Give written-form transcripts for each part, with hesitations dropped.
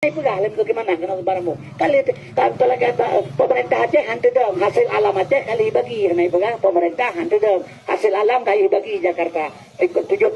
Aceh pun dah bagaimana kena barangmu. Kali kalau kata pemerintah Aceh hantu dong hasil alam Aceh kali bagi naik pegang pemerintah hantu dong hasil alam kali bagi Jakarta ikut 70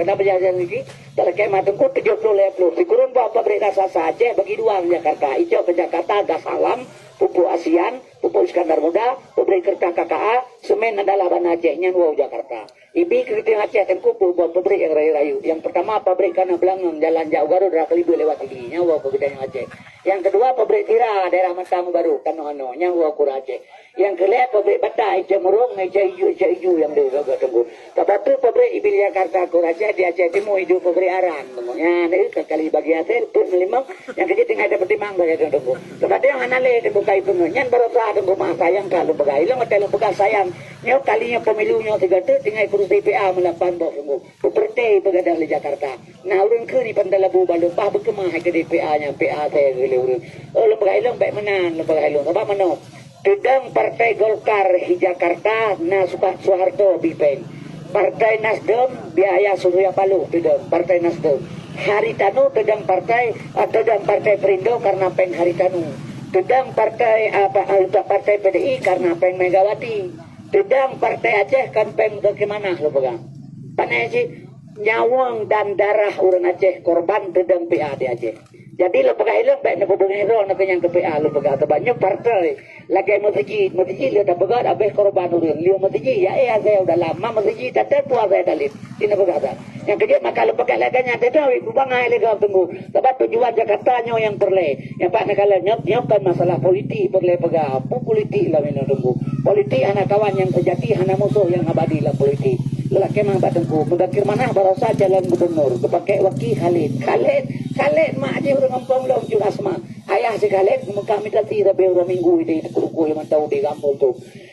kenapa jalan lagi kalau kayak matungku 70 kurun bawa pemerintah sasa Aceh bagi dua Jakarta hijau ke Jakarta gas alam pupuk ASEAN pupuk Iskandar Muda pupuk kerta KKA semen adalah ban Aceh nyanwau Jakarta ibi kegiatan Aceh dan kupu buat pabrik yang rayu-rayu. Yang pertama pabrik Kana Belangong jalan jauh baru dari Kelibu lewat ini nyawa kegiatan Aceh. Yang kedua pabrik Tira daerah Matamu baru Kanohano nyawa kur Aceh. Yang kelima pabrik Bata Ijamurung Iju yang di Logo Tunggu. Tapi pabrik Ibil Jakarta kur Aceh di Aceh Timur hidup pabrik Aran. Ya ini kali bagi Aceh tur melimang yang kecil tinggal dapat timang bagi Tunggu. Tapi yang anale dibuka itu nyan baru sah Tunggu mah sayang kalau begai lo ngetel bekas sayang. Nyo kalinya pemilunya 3 tinggal kurus DPA melakukan bawa semua. Seperti begadang di Jakarta. Nah urun ke ni pandalabu balupah berkemah ke DPA-nya PA saya gele urun. Oh lembaga ilung baik menan lembaga ilung. Apa mano? Tudang Partai Golkar di Jakarta na Soeharto Bipen. Partai Nasdem biaya Surya Paloh tudang Partai Nasdem. Haritanu tudang Partai Perindo karena peng Haritanu. Tudang Partai Partai PDI karena peng Megawati. Tudang Partai Aceh kan peng bagaimana lo pegang? Panai sih nyawang dan darah orang Aceh korban tudang PA di Aceh. Jadi lo pegang ilmu baik nak hubungi hero nak kenyang ke PA lo pegang terbanyak partai lagi masjid lo tak pegang abis korban orang liu masjid ya saya udah lama masjid tak puas saya dalit ini pegang yang kedua maka lo pegang lagi yang tidak kubang air lagi tunggu sebab tujuan Jakarta nyo yang perle yang pak nak kalau nyok kan masalah politik perle pegang apa politik lah minum tunggu politik anak kawan yang sejati anak musuh yang abadi lah politik lelaki mang batengku mendakir mana barosa jalan gubernur kepakai waki Khalid mak aja orang kampung lo juga asma ayah si Khalid kami tadi rabe orang minggu ini kuku yang tahu di kampung tu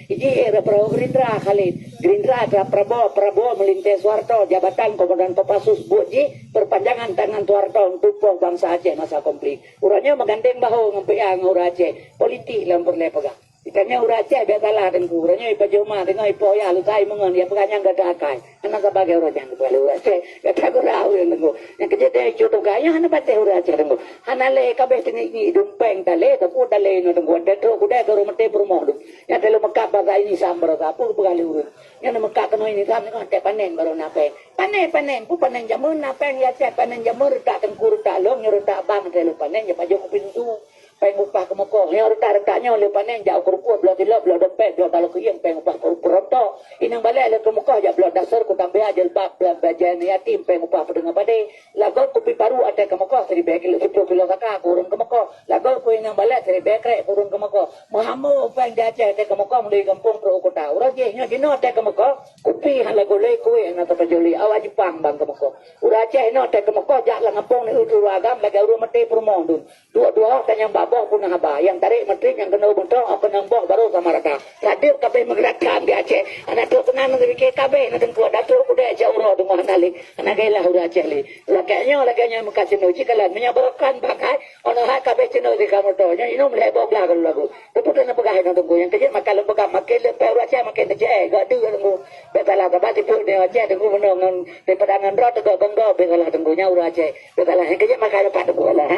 ini era Prabowo Gerindra ada Prabowo melintas Soeharto jabatan komandan Kopassus buji perpanjangan tangan Soeharto untuk bangsa Aceh masa konflik urangnya menggandeng bahu ngempeang orang Aceh politik lempar lepegang Ikannya urah Aceh biasalah dan kurangnya ipa joma dengan ipo ya lu kai mengen ya peganya enggak ada akai anak sebagai orang yang boleh urah Aceh kata kurang yang tunggu yang kejadian contoh kaya hana bate urah Aceh tunggu hana le kabeh ini dumpeng tale tapi tale no tunggu ada tu kuda ke rumah teh rumah tu ya telu mekap bahasa ini sambar apa pegali urut yang mekap keno ini sam ni kan panen baru nape panen pu panen jamur nape ya Aceh panen jamur tak tengkur tak long nyur tak bang telu panen ya pajo pintu pengupah kemoko yang retak-retaknya oleh panen jauh kerupuk belah tilap belah dompet belah kalau kuyang pengupah perontok inang balik oleh kemoko ya belah dasar ku tambah jilbab belah bajan yatim pengupah pedengah pade lagu kopi paru ada kemoko seri bekil 10 kilo saka kurun kemoko lagu ku inang balik seri bekrek kurun kemoko mahamu peng Aceh ada kemoko mulai kampung pro kota urang je nya dino ada kemoko kopi han lagu le kuwe na tapajoli awak Jepang bang kemoko urang Aceh no ada kemoko jak lang kampung ni uragam lagi urang mate permondun dua-dua tanya boh punah haba yang tarik menteri yang kena bentuk apa nambah baru sama rata hadir kabeh menggerakkan di Aceh anak tu tenan nanti ke kabeh nanti kuat datuk kuda jauh roh dengan nali anak gailah udah Aceh li laganya muka cino cikalan menyabarkan pakai ono hak kabeh cino di kamar tu nya ino mulai bawa lagu lagu tu tu nak pegang yang tunggu yang kecil makan lembaga makan lembaga Aceh makan Aceh gak tu tunggu betalah dapat itu di Aceh tunggu menongan di pedangan roh tu gak bangga betalah tunggunya udah Aceh betalah yang kecil makan lepas tunggu lah